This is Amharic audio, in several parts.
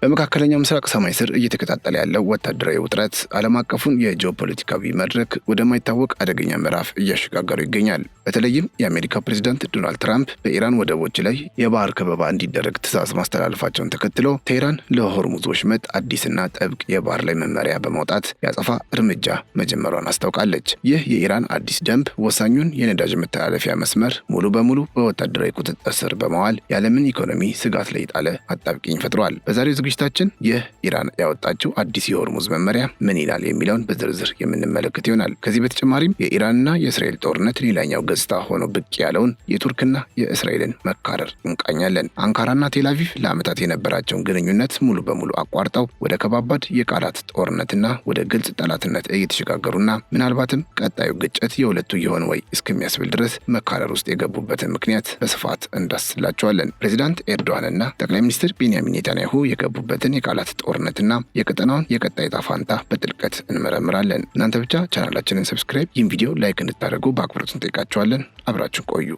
በመካከለኛው ምስራቅ ሰማይ ስር እየተከታተለ ያለው ወታደራዊ ውጥረት ዓለም አቀፉን የጂኦፖለቲካዊ መድረክ ወደማይታወቅ አደገኛ ምዕራፍ እያሸጋገሩ ይገኛል። በተለይም የአሜሪካ ፕሬዝዳንት ዶናልድ ትራምፕ በኢራን ወደቦች ላይ የባህር ከበባ እንዲደረግ ትዕዛዝ ማስተላለፋቸውን ተከትሎ ቴህራን ለሆርሙዝ ወሽመጥ አዲስና ጥብቅ የባህር ላይ መመሪያ በማውጣት ያጸፋ እርምጃ መጀመሯን አስታውቃለች። ይህ የኢራን አዲስ ደንብ ወሳኙን የነዳጅ መተላለፊያ መስመር ሙሉ በሙሉ በወታደራዊ ቁጥጥር ስር በመዋል የዓለምን ኢኮኖሚ ስጋት ላይ የጣለ አጣብቂኝ ፈጥሯል። በዛሬው ዝግጅታችን ይህ ኢራን ያወጣችው አዲስ የሆርሙዝ መመሪያ ምን ይላል የሚለውን በዝርዝር የምንመለከት ይሆናል። ከዚህ በተጨማሪም የኢራንና የእስራኤል ጦርነት ሌላኛው ገጽታ ሆኖ ብቅ ያለውን የቱርክና የእስራኤልን መካረር እንቃኛለን። አንካራና ቴልአቪቭ ለዓመታት የነበራቸውን ግንኙነት ሙሉ በሙሉ አቋርጠው ወደ ከባባድ የቃላት ጦርነትና ወደ ግልጽ ጠላትነት እየተሸጋገሩና ምናልባትም ቀጣዩ ግጭት የሁለቱ ይሆን ወይ እስከሚያስብል ድረስ መካረር ውስጥ የገቡበትን ምክንያት በስፋት እንዳስላቸዋለን። ፕሬዚዳንት ኤርዶዋንና ጠቅላይ ሚኒስትር ቤንያሚን ኔታንያሁ የገቡበትን የቃላት ጦርነትና የቀጠናውን የቀጣይ ዕጣ ፈንታ በጥልቀት እንመረምራለን። እናንተ ብቻ ቻናላችንን ሰብስክራይብ፣ ይህን ቪዲዮ ላይክ እንድታደርጉ በአክብሮት እንጠይቃችኋለን። አብራችሁ ቆዩ።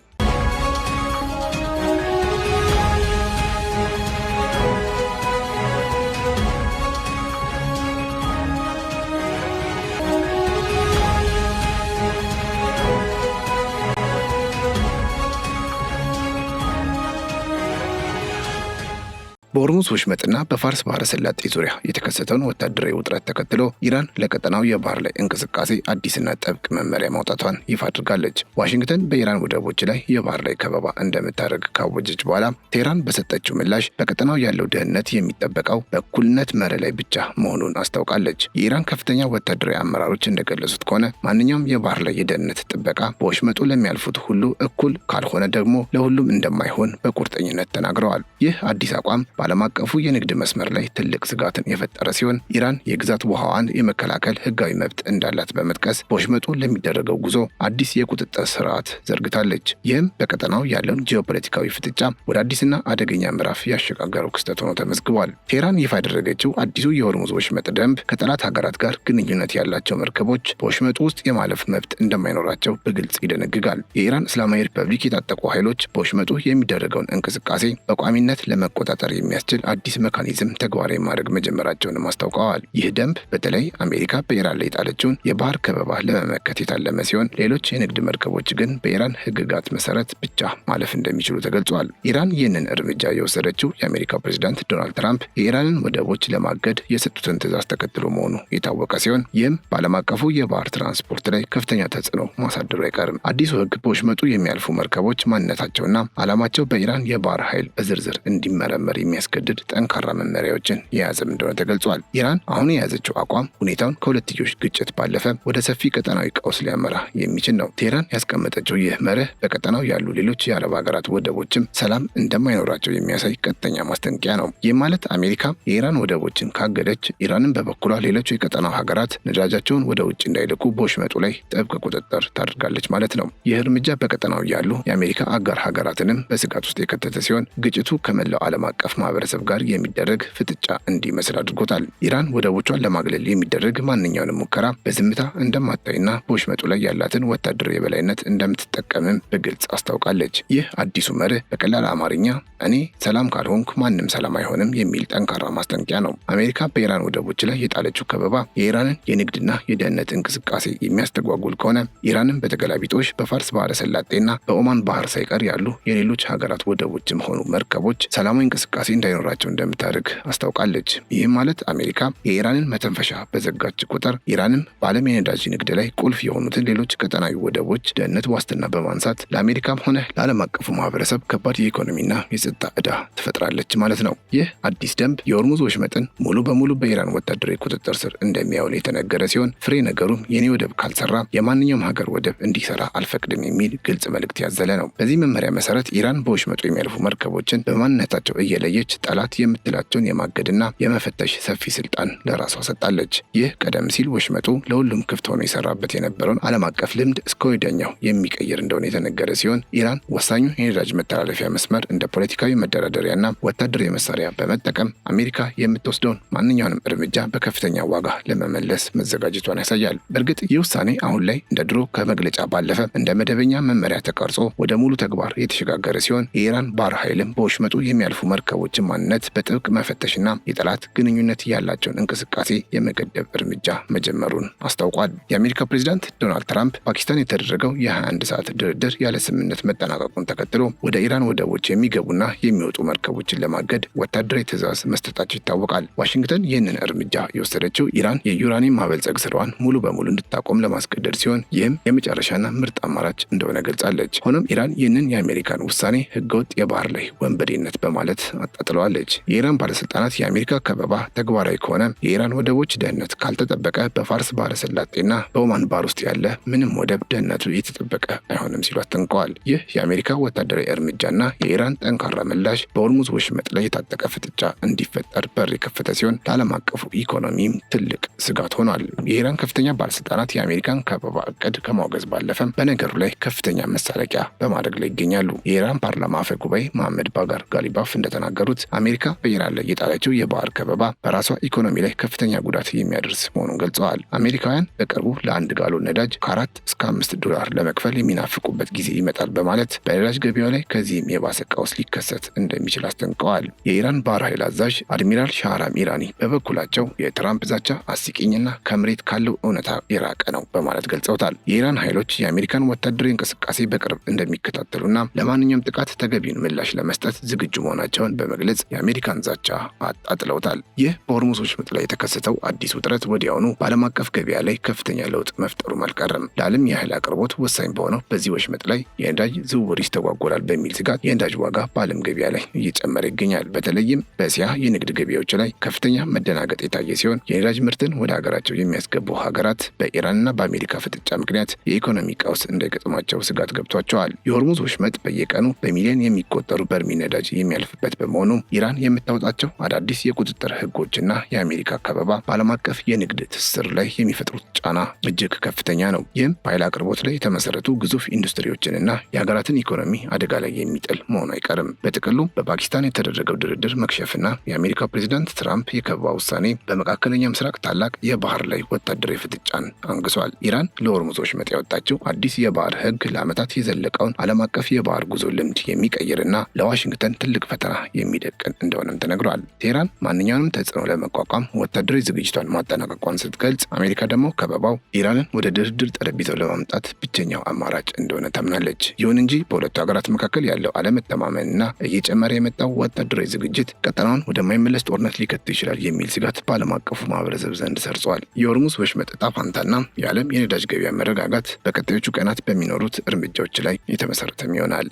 በሆርሙዝ ወሽመጥና በፋርስ ባህረ ሰላጤ ዙሪያ የተከሰተውን ወታደራዊ ውጥረት ተከትሎ ኢራን ለቀጠናው የባህር ላይ እንቅስቃሴ አዲስና ጥብቅ መመሪያ ማውጣቷን ይፋ አድርጋለች። ዋሽንግተን በኢራን ወደቦች ላይ የባህር ላይ ከበባ እንደምታደርግ ካወጀች በኋላ ቴህራን በሰጠችው ምላሽ በቀጠናው ያለው ደህንነት የሚጠበቀው በእኩልነት መርህ ላይ ብቻ መሆኑን አስታውቃለች። የኢራን ከፍተኛ ወታደራዊ አመራሮች እንደገለጹት ከሆነ ማንኛውም የባህር ላይ የደህንነት ጥበቃ በወሽመጡ ለሚያልፉት ሁሉ እኩል ካልሆነ ደግሞ ለሁሉም እንደማይሆን በቁርጠኝነት ተናግረዋል። ይህ አዲስ አቋም ዓለም አቀፉ የንግድ መስመር ላይ ትልቅ ስጋትን የፈጠረ ሲሆን ኢራን የግዛት ውሃዋን የመከላከል ህጋዊ መብት እንዳላት በመጥቀስ በወሽመጡ ለሚደረገው ጉዞ አዲስ የቁጥጥር ስርዓት ዘርግታለች። ይህም በቀጠናው ያለውን ጂኦፖለቲካዊ ፍጥጫ ወደ አዲስና አደገኛ ምዕራፍ ያሸጋገረው ክስተት ሆኖ ተመዝግቧል። ቴህራን ይፋ ያደረገችው አዲሱ የሆርሙዝ ወሽመጥ ደንብ ከጠላት ሀገራት ጋር ግንኙነት ያላቸው መርከቦች በወሽመጡ ውስጥ የማለፍ መብት እንደማይኖራቸው በግልጽ ይደነግጋል። የኢራን እስላማዊ ሪፐብሊክ የታጠቁ ኃይሎች በወሽመጡ የሚደረገውን እንቅስቃሴ በቋሚነት ለመቆጣጠር የሚያስችል አዲስ ሜካኒዝም ተግባራዊ ማድረግ መጀመራቸውንም አስታውቀዋል። ይህ ደንብ በተለይ አሜሪካ በኢራን ላይ የጣለችውን የባህር ከበባ ለመመከት የታለመ ሲሆን ሌሎች የንግድ መርከቦች ግን በኢራን ህግጋት መሰረት ብቻ ማለፍ እንደሚችሉ ተገልጿል። ኢራን ይህንን እርምጃ የወሰደችው የአሜሪካ ፕሬዝዳንት ዶናልድ ትራምፕ የኢራንን ወደቦች ለማገድ የሰጡትን ትዕዛዝ ተከትሎ መሆኑ የታወቀ ሲሆን ይህም በዓለም አቀፉ የባህር ትራንስፖርት ላይ ከፍተኛ ተጽዕኖ ማሳደሩ አይቀርም። አዲሱ ህግ በወሽመጡ የሚያልፉ መርከቦች ማንነታቸውና ዓላማቸው በኢራን የባህር ኃይል በዝርዝር እንዲመረመር የሚያስገድድ ጠንካራ መመሪያዎችን የያዘም እንደሆነ ተገልጿል። ኢራን አሁን የያዘችው አቋም ሁኔታውን ከሁለትዮሽ ግጭት ባለፈ ወደ ሰፊ ቀጠናዊ ቀውስ ሊያመራ የሚችል ነው። ቴህራን ያስቀመጠችው ይህ መርህ በቀጠናው ያሉ ሌሎች የአረብ ሀገራት ወደቦችም ሰላም እንደማይኖራቸው የሚያሳይ ቀጥተኛ ማስጠንቀቂያ ነው። ይህ ማለት አሜሪካ የኢራን ወደቦችን ካገደች ኢራንን በበኩሏ ሌሎች የቀጠናው ሀገራት ነዳጃቸውን ወደ ውጭ እንዳይልኩ በወሽመጡ ላይ ጥብቅ ቁጥጥር ታደርጋለች ማለት ነው። ይህ እርምጃ በቀጠናው ያሉ የአሜሪካ አጋር ሀገራትንም በስጋት ውስጥ የከተተ ሲሆን ግጭቱ ከመላው ዓለም አቀፍ ማህበረሰብ ጋር የሚደረግ ፍጥጫ እንዲመስል አድርጎታል። ኢራን ወደቦቿን ለማግለል የሚደረግ ማንኛውንም ሙከራ በዝምታ እንደማታይና በወሽመጡ ላይ ያላትን ወታደራዊ የበላይነት እንደምትጠቀምም በግልጽ አስታውቃለች። ይህ አዲሱ መርህ በቀላል አማርኛ እኔ ሰላም ካልሆንኩ ማንም ሰላም አይሆንም የሚል ጠንካራ ማስጠንቀቂያ ነው። አሜሪካ በኢራን ወደቦች ላይ የጣለችው ከበባ የኢራንን የንግድና የደህንነት እንቅስቃሴ የሚያስተጓጉል ከሆነ ኢራንን በተገላቢጦሽ በፋርስ ባህረ ሰላጤና በኦማን ባህር ሳይቀር ያሉ የሌሎች ሀገራት ወደቦችም ሆኑ መርከቦች ሰላማዊ እንቅስቃሴ እንዳይኖራቸው እንደምታደርግ አስታውቃለች። ይህም ማለት አሜሪካ የኢራንን መተንፈሻ በዘጋች ቁጥር ኢራንም በዓለም የነዳጅ ንግድ ላይ ቁልፍ የሆኑትን ሌሎች ቀጠናዊ ወደቦች ደህንነት ዋስትና በማንሳት ለአሜሪካም ሆነ ለዓለም አቀፉ ማህበረሰብ ከባድ የኢኮኖሚና የጸጥታ ዕዳ ትፈጥራለች ማለት ነው። ይህ አዲስ ደንብ የሆርሙዝ ወሽመጥን ሙሉ በሙሉ በኢራን ወታደራዊ ቁጥጥር ስር እንደሚያውል የተነገረ ሲሆን ፍሬ ነገሩም የኔ ወደብ ካልሰራ የማንኛውም ሀገር ወደብ እንዲሰራ አልፈቅድም የሚል ግልጽ መልእክት ያዘለ ነው። በዚህ መመሪያ መሰረት ኢራን በወሽመጡ የሚያልፉ መርከቦችን በማንነታቸው እየለየች ጠላት የምትላቸውን የማገድና የመፈተሽ ሰፊ ስልጣን ለራሷ ሰጣለች። ይህ ቀደም ሲል ወሽመጡ ለሁሉም ክፍት ሆኖ የሰራበት የነበረውን ዓለም አቀፍ ልምድ እስከ ወዲያኛው የሚቀይር እንደሆነ የተነገረ ሲሆን ኢራን ወሳኙ የነዳጅ መተላለፊያ መስመር እንደ ፖለቲካዊ መደራደሪያና ወታደራዊ መሳሪያ በመጠቀም አሜሪካ የምትወስደውን ማንኛውንም እርምጃ በከፍተኛ ዋጋ ለመመለስ መዘጋጀቷን ያሳያል። በእርግጥ ይህ ውሳኔ አሁን ላይ እንደ ድሮ ከመግለጫ ባለፈ እንደ መደበኛ መመሪያ ተቀርጾ ወደ ሙሉ ተግባር የተሸጋገረ ሲሆን የኢራን ባህር ኃይልም በወሽመጡ የሚያልፉ መርከቦች የዜጎችን ማንነት በጥብቅ መፈተሽና የጠላት ግንኙነት ያላቸውን እንቅስቃሴ የመገደብ እርምጃ መጀመሩን አስታውቋል። የአሜሪካ ፕሬዝዳንት ዶናልድ ትራምፕ ፓኪስታን የተደረገው የ21 ሰዓት ድርድር ያለ ስምምነት መጠናቀቁን ተከትሎ ወደ ኢራን ወደቦች የሚገቡና የሚወጡ መርከቦችን ለማገድ ወታደራዊ ትዕዛዝ መስጠታቸው ይታወቃል። ዋሽንግተን ይህንን እርምጃ የወሰደችው ኢራን የዩራኒየም ማበልጸግ ስራዋን ሙሉ በሙሉ እንድታቆም ለማስገደድ ሲሆን ይህም የመጨረሻና ምርጥ አማራጭ እንደሆነ ገልጻለች። ሆኖም ኢራን ይህንን የአሜሪካን ውሳኔ ህገወጥ የባህር ላይ ወንበዴነት በማለት አጣጥለዋለች። የኢራን ባለስልጣናት የአሜሪካ ከበባ ተግባራዊ ከሆነ የኢራን ወደቦች ደህንነት ካልተጠበቀ በፋርስ ባህረ ሰላጤና በኦማን ባህር ውስጥ ያለ ምንም ወደብ ደህንነቱ የተጠበቀ አይሆንም ሲሉ አስጠንቅቀዋል። ይህ የአሜሪካ ወታደራዊ እርምጃና የኢራን ጠንካራ ምላሽ በሆርሙዝ ወሽመጥ ላይ የታጠቀ ፍጥጫ እንዲፈጠር በር የከፈተ ሲሆን ለዓለም አቀፉ ኢኮኖሚም ትልቅ ስጋት ሆኗል። የኢራን ከፍተኛ ባለስልጣናት የአሜሪካን ከበባ እቅድ ከማውገዝ ባለፈም በነገሩ ላይ ከፍተኛ መሳለቂያ በማድረግ ላይ ይገኛሉ። የኢራን ፓርላማ አፈ ጉባኤ መሐመድ ባጋር ጋሊባፍ እንደተናገሩት አሜሪካ በኢራን ላይ የጣለችው የባህር ከበባ በራሷ ኢኮኖሚ ላይ ከፍተኛ ጉዳት የሚያደርስ መሆኑን ገልጸዋል። አሜሪካውያን በቅርቡ ለአንድ ጋሎን ነዳጅ ከ4 እስከ 5 ዶላር ለመክፈል የሚናፍቁበት ጊዜ ይመጣል በማለት በነዳጅ ገበያው ላይ ከዚህም የባሰ ቀውስ ሊከሰት እንደሚችል አስጠንቅቀዋል። የኢራን ባህር ኃይል አዛዥ አድሚራል ሻህራም ኢራኒ በበኩላቸው የትራምፕ ዛቻ አስቂኝና ከመሬት ካለው እውነታ የራቀ ነው በማለት ገልጸውታል። የኢራን ኃይሎች የአሜሪካን ወታደራዊ እንቅስቃሴ በቅርብ እንደሚከታተሉና ለማንኛውም ጥቃት ተገቢውን ምላሽ ለመስጠት ዝግጁ መሆናቸውን በመግለጽ የአሜሪካን ዛቻ አጣጥለውታል። ይህ በሆርሙዝ ወሽመጥ ላይ የተከሰተው አዲስ ውጥረት ወዲያውኑ በዓለም አቀፍ ገበያ ላይ ከፍተኛ ለውጥ መፍጠሩም አልቀረም። ለዓለም የኃይል አቅርቦት ወሳኝ በሆነው በዚህ ወሽመጥ ላይ የነዳጅ ዝውውር ይስተጓጎላል በሚል ስጋት የነዳጅ ዋጋ በዓለም ገበያ ላይ እየጨመረ ይገኛል። በተለይም በእስያ የንግድ ገበያዎች ላይ ከፍተኛ መደናገጥ የታየ ሲሆን የነዳጅ ምርትን ወደ ሀገራቸው የሚያስገቡ ሀገራት በኢራንና በአሜሪካ ፍጥጫ ምክንያት የኢኮኖሚ ቀውስ እንዳይገጥማቸው ስጋት ገብቷቸዋል። የሆርሙዝ ወሽመጥ በየቀኑ በሚሊዮን የሚቆጠሩ በርሜል ነዳጅ የሚያልፍበት በመሆኑ ኢራን የምታወጣቸው አዳዲስ የቁጥጥር ህጎችና የአሜሪካ ከበባ በዓለም አቀፍ የንግድ ትስስር ላይ የሚፈጥሩት ጫና እጅግ ከፍተኛ ነው። ይህም በኃይል አቅርቦት ላይ የተመሰረቱ ግዙፍ ኢንዱስትሪዎችንና የሀገራትን ኢኮኖሚ አደጋ ላይ የሚጥል መሆኑ አይቀርም። በጥቅሉ በፓኪስታን የተደረገው ድርድር መክሸፍና የአሜሪካ ፕሬዝዳንት ትራምፕ የከበባ ውሳኔ በመካከለኛ ምስራቅ ታላቅ የባህር ላይ ወታደራዊ ፍጥጫን አንግሷል። ኢራን ለሆርሙዝ ወሽመጥ ያወጣችው አዲስ የባህር ህግ ለዓመታት የዘለቀውን ዓለም አቀፍ የባህር ጉዞ ልምድ የሚቀይርና ለዋሽንግተን ትልቅ ፈተና የሚደቅን እንደሆነም ተነግሯል። ቴህራን ማንኛውንም ተጽዕኖ ለመቋቋም ወታደራዊ ዝግጅቷን ማጠናቀቋን ስትገልጽ፣ አሜሪካ ደግሞ ከበባው ኢራንን ወደ ድርድር ጠረጴዛው ለማምጣት ብቸኛው አማራጭ እንደሆነ ታምናለች። ይሁን እንጂ በሁለቱ ሀገራት መካከል ያለው አለመተማመንና እየጨመረ የመጣው ወታደራዊ ዝግጅት ቀጠናውን ወደማይመለስ ጦርነት ሊከት ይችላል የሚል ስጋት በዓለም አቀፉ ማህበረሰብ ዘንድ ሰርጿል። የሆርሙዝ ወሽመጥ ዕጣ ፈንታና የዓለም የነዳጅ ገበያ መረጋጋት በቀጣዮቹ ቀናት በሚኖሩት እርምጃዎች ላይ የተመሰረተም ይሆናል።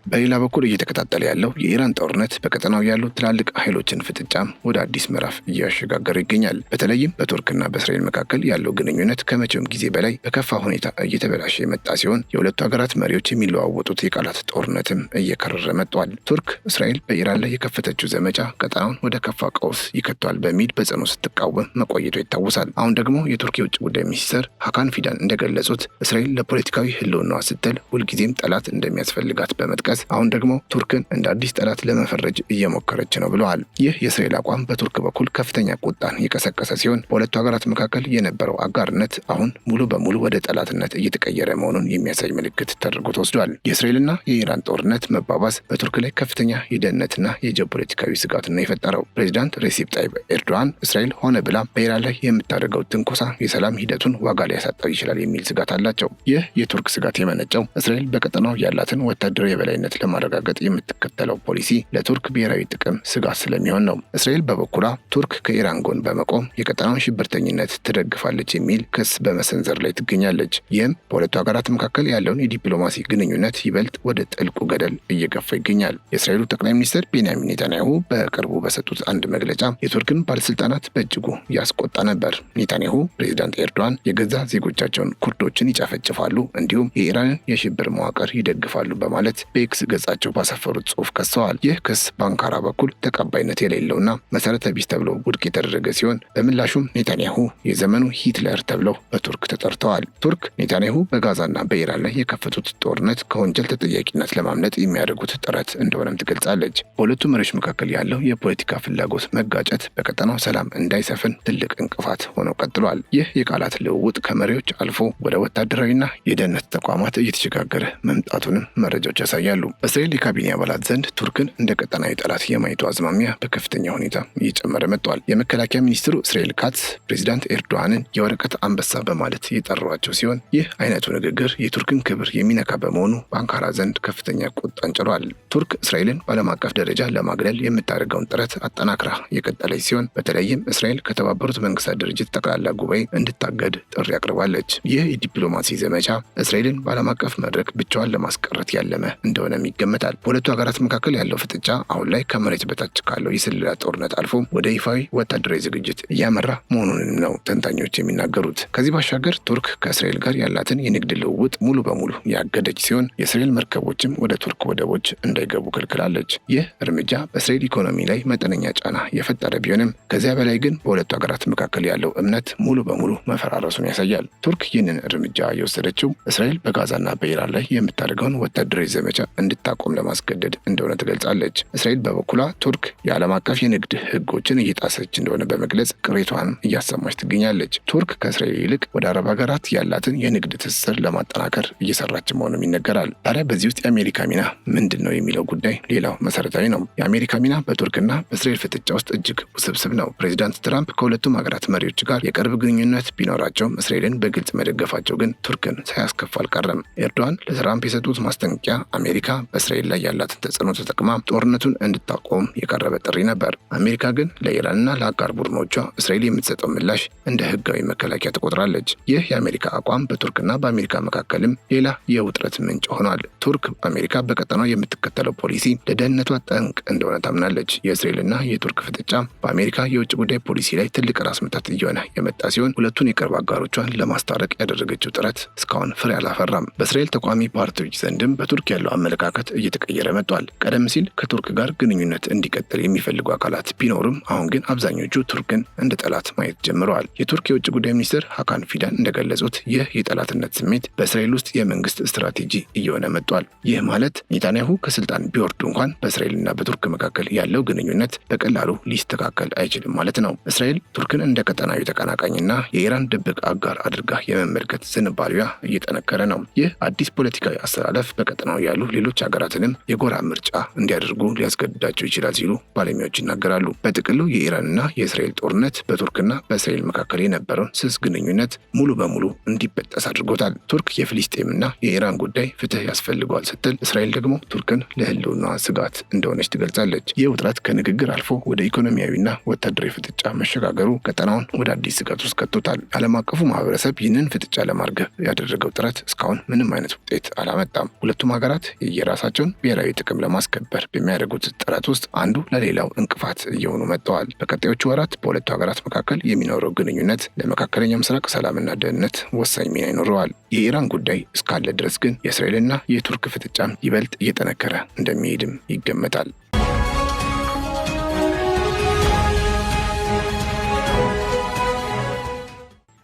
በሌላ በኩል እየተከታተለ ያለው የኢራን ጦርነት በቀጠናው ያሉ ትላልቅ ኃይሎችን ፍጥጫም ወደ አዲስ ምዕራፍ እያሸጋገረ ይገኛል። በተለይም በቱርክና በእስራኤል መካከል ያለው ግንኙነት ከመቼውም ጊዜ በላይ በከፋ ሁኔታ እየተበላሸ የመጣ ሲሆን የሁለቱ ሀገራት መሪዎች የሚለዋወጡት የቃላት ጦርነትም እየከረረ መጥቷል። ቱርክ እስራኤል በኢራን ላይ የከፈተችው ዘመቻ ቀጠናውን ወደ ከፋ ቀውስ ይከቷል በሚል በጽኑ ስትቃወም መቆየቷ ይታወሳል። አሁን ደግሞ የቱርክ የውጭ ጉዳይ ሚኒስትር ሀካን ፊዳን እንደገለጹት እስራኤል ለፖለቲካዊ ህልውናዋ ስትል ሁልጊዜም ጠላት እንደሚያስፈልጋት በመጥቀስ አሁን ደግሞ ቱርክን እንደ አዲስ ጠላት ለመፈረጅ እየሞከረች ነው ብለዋል። ይህ የእስራኤል አቋም በቱርክ በኩል ከፍተኛ ቁጣን የቀሰቀሰ ሲሆን በሁለቱ ሀገራት መካከል የነበረው አጋርነት አሁን ሙሉ በሙሉ ወደ ጠላትነት እየተቀየረ መሆኑን የሚያሳይ ምልክት ተደርጎ ተወስዷል። የእስራኤልና የኢራን ጦርነት መባባስ በቱርክ ላይ ከፍተኛ የደህንነትና የጂኦፖለቲካዊ ስጋት ነው የፈጠረው። ፕሬዚዳንት ሬሲፕ ጣይብ ኤርዶዋን እስራኤል ሆነ ብላ በኢራን ላይ የምታደርገው ትንኮሳ የሰላም ሂደቱን ዋጋ ሊያሳጣው ይችላል የሚል ስጋት አላቸው። ይህ የቱርክ ስጋት የመነጨው እስራኤል በቀጠናው ያላትን ወታደራዊ የበላይነት ለማረጋገጥ የምትከተለው ፖሊሲ ለቱርክ ብሔራዊ ጥቅም ስጋት ስለሚሆን ነው። እስራኤል በበኩሏ ቱርክ ከኢራን ጎን በመቆም የቀጠናውን ሽብርተኝነት ትደግፋለች የሚል ክስ በመሰንዘር ላይ ትገኛለች። ይህም በሁለቱ ሀገራት መካከል ያለውን የዲፕሎማሲ ግንኙነት ይበልጥ ወደ ጥልቁ ገደል እየገፋ ይገኛል። የእስራኤሉ ጠቅላይ ሚኒስትር ቤንያሚን ኔታንያሁ በቅርቡ በሰጡት አንድ መግለጫ የቱርክን ባለስልጣናት በእጅጉ ያስቆጣ ነበር። ኔታንያሁ ፕሬዚዳንት ኤርዶዋን የገዛ ዜጎቻቸውን ኩርዶችን ይጨፈጭፋሉ፣ እንዲሁም የኢራንን የሽብር መዋቅር ይደግፋሉ በማለት በኤክስ በኤክስ ገጻቸው ባሰፈሩት ጽሑፍ ከሰዋል። ይህ ክስ በአንካራ በኩል ተቀባይነት የሌለውና መሰረተ ቢስ ተብሎ ውድቅ የተደረገ ሲሆን በምላሹም ኔታንያሁ የዘመኑ ሂትለር ተብለው በቱርክ ተጠርተዋል። ቱርክ ኔታንያሁ በጋዛና በኢራን ላይ የከፈቱት ጦርነት ከወንጀል ተጠያቂነት ለማምለጥ የሚያደርጉት ጥረት እንደሆነም ትገልጻለች። በሁለቱ መሪዎች መካከል ያለው የፖለቲካ ፍላጎት መጋጨት በቀጠናው ሰላም እንዳይሰፍን ትልቅ እንቅፋት ሆኖ ቀጥሏል። ይህ የቃላት ልውውጥ ከመሪዎች አልፎ ወደ ወታደራዊና የደህንነት ተቋማት እየተሸጋገረ መምጣቱንም መረጃዎች ያሳያሉ። በእስራኤል የካቢኔ አባላት ዘንድ ቱርክን እንደ ቀጠናዊ ጠላት የማየቱ አዝማሚያ በከፍተኛ ሁኔታ እየጨመረ መጥቷል። የመከላከያ ሚኒስትሩ እስራኤል ካትዝ ፕሬዚዳንት ኤርዶዋንን የወረቀት አንበሳ በማለት የጠሯቸው ሲሆን ይህ አይነቱ ንግግር የቱርክን ክብር የሚነካ በመሆኑ በአንካራ ዘንድ ከፍተኛ ቁጣን ጭሯል። ቱርክ እስራኤልን በዓለም አቀፍ ደረጃ ለማግለል የምታደርገውን ጥረት አጠናክራ የቀጠለች ሲሆን በተለይም እስራኤል ከተባበሩት መንግስታት ድርጅት ጠቅላላ ጉባኤ እንድታገድ ጥሪ አቅርባለች። ይህ የዲፕሎማሲ ዘመቻ እስራኤልን በዓለም አቀፍ መድረክ ብቻዋን ለማስቀረት ያለመ እንደሆነም ይገመታል። በሁለቱ ሀገራት መካከል ያለው ፍጥጫ አሁን ላይ ከመሬት በታች ካለው የስለላ ጦርነት አልፎ ወደ ይፋዊ ወታደራዊ ዝግጅት እያመራ መሆኑንም ነው ተንታኞች የሚናገሩት። ከዚህ ባሻገር ቱርክ ከእስራኤል ጋር ያላትን የንግድ ልውውጥ ሙሉ በሙሉ ያገደች ሲሆን የእስራኤል መርከቦችም ወደ ቱርክ ወደቦች እንዳይገቡ ከልክላለች። ይህ እርምጃ በእስራኤል ኢኮኖሚ ላይ መጠነኛ ጫና የፈጠረ ቢሆንም ከዚያ በላይ ግን በሁለቱ ሀገራት መካከል ያለው እምነት ሙሉ በሙሉ መፈራረሱን ያሳያል። ቱርክ ይህንን እርምጃ የወሰደችው እስራኤል በጋዛና በኢራን ላይ የምታደርገውን ወታደራዊ ዘመቻ እንድታቆም ለማስገደድ እንደሆነ ትገልጻለች። እስራኤል በበኩሏ ቱርክ የዓለም አቀፍ የንግድ ሕጎችን እየጣሰች እንደሆነ በመግለጽ ቅሬቷን እያሰማች ትገኛለች። ቱርክ ከእስራኤል ይልቅ ወደ አረብ ሀገራት ያላትን የንግድ ትስስር ለማጠናከር እየሰራች መሆኑም ይነገራል። ታዲያ በዚህ ውስጥ የአሜሪካ ሚና ምንድን ነው የሚለው ጉዳይ ሌላው መሰረታዊ ነው። የአሜሪካ ሚና በቱርክና በእስራኤል ፍጥጫ ውስጥ እጅግ ውስብስብ ነው። ፕሬዚዳንት ትራምፕ ከሁለቱም ሀገራት መሪዎች ጋር የቅርብ ግንኙነት ቢኖራቸውም እስራኤልን በግልጽ መደገፋቸው ግን ቱርክን ሳያስከፋ አልቀረም። ኤርዶዋን ለትራምፕ የሰጡት ማስጠንቀቂያ አሜሪካ በእስራኤል ላይ ያላትን ተጽዕኖ ተጠቅማ ጦርነቱን እንድታቆም የቀረበ ጥሪ ነበር። አሜሪካ ግን ለኢራንና ለአጋር ቡድኖቿ እስራኤል የምትሰጠው ምላሽ እንደ ህጋዊ መከላከያ ትቆጥራለች። ይህ የአሜሪካ አቋም በቱርክና በአሜሪካ መካከልም ሌላ የውጥረት ምንጭ ሆኗል። ቱርክ አሜሪካ በቀጠናው የምትከተለው ፖሊሲ ለደህንነቷ ጠንቅ እንደሆነ ታምናለች። የእስራኤልና የቱርክ ፍጥጫ በአሜሪካ የውጭ ጉዳይ ፖሊሲ ላይ ትልቅ ራስ ምታት እየሆነ የመጣ ሲሆን ሁለቱን የቅርብ አጋሮቿን ለማስታረቅ ያደረገችው ጥረት እስካሁን ፍሬ አላፈራም። በእስራኤል ተቃዋሚ ፓርቲዎች ዘንድም በቱርክ ያለው አመለካከት እየተቀየረ መጥቷል። ቀደም ሲል ከቱርክ ጋር ግንኙነት እንዲቀጥል የሚፈልጉ አካላት ቢኖሩም አሁን ግን አብዛኞቹ ቱርክን እንደ ጠላት ማየት ጀምረዋል። የቱርክ የውጭ ጉዳይ ሚኒስትር ሀካን ፊዳን እንደገለጹት ይህ የጠላትነት ስሜት በእስራኤል ውስጥ የመንግስት ስትራቴጂ እየሆነ መጥቷል። ይህ ማለት ኔታንያሁ ከስልጣን ቢወርዱ እንኳን በእስራኤልና በቱርክ መካከል ያለው ግንኙነት በቀላሉ ሊስተካከል አይችልም ማለት ነው። እስራኤል ቱርክን እንደ ቀጠናዊ ተቀናቃኝና የኢራን ድብቅ አጋር አድርጋ የመመልከት ዝንባሌዋ እየጠነከረ ነው። ይህ አዲስ ፖለቲካዊ አስተላለፍ በቀጠናው ያሉ ሌሎች ሀገራትንም የጎራ ምርጫ እንዲያደርጉ ሊያስገድዳቸው ይችላል ሲሉ ባለሙያዎች ይናገራሉ። በጥቅሉ የኢራንና የእስራኤል ጦርነት በቱርክና በእስራኤል መካከል የነበረውን ስስ ግንኙነት ሙሉ በሙሉ እንዲበጠስ አድርጎታል። ቱርክ የፍልስጤምና የኢራን ጉዳይ ፍትህ ያስፈልገዋል ስትል፣ እስራኤል ደግሞ ቱርክን ለህልውና ስጋት እንደሆነች ትገልጻለች። ይህ ውጥረት ከንግግር አልፎ ወደ ኢኮኖሚያዊና ወታደራዊ ፍጥጫ መሸጋገሩ ቀጠናውን ወደ አዲስ ስጋት ውስጥ ከቶታል። ዓለም አቀፉ ማህበረሰብ ይህንን ፍጥጫ ለማርገብ ያደረገው ጥረት እስካሁን ምንም አይነት ውጤት አላመጣም። ሁለቱም ሀገራት የየራሳቸውን ብሔራዊ ጥቅም ለማስከበር በሚያደርጉት ጥረት ውስጥ አንዱ ለሌላው እንቅፋት እየሆኑ መጥተዋል። በቀጣዮቹ ወራት በሁለቱ ሀገራት መካከል የሚኖረው ግንኙነት ለመካከለኛው ምስራቅ ሰላምና ደህንነት ወሳኝ ሚና ይኖረዋል። የኢራን ጉዳይ እስካለ ድረስ ግን የእስራኤልና የቱርክ ፍጥጫም ይበልጥ እየጠነከረ እንደሚሄድም ይገመታል።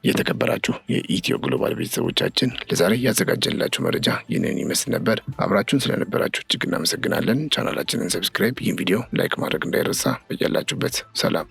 የተከበራችሁ የኢትዮ ግሎባል ቤተሰቦቻችን ለዛሬ ያዘጋጀንላችሁ መረጃ ይህንን ይመስል ነበር። አብራችሁን ስለነበራችሁ እጅግ እናመሰግናለን። ቻናላችንን ሰብስክራይብ፣ ይህን ቪዲዮ ላይክ ማድረግ እንዳይረሳ። በያላችሁበት ሰላም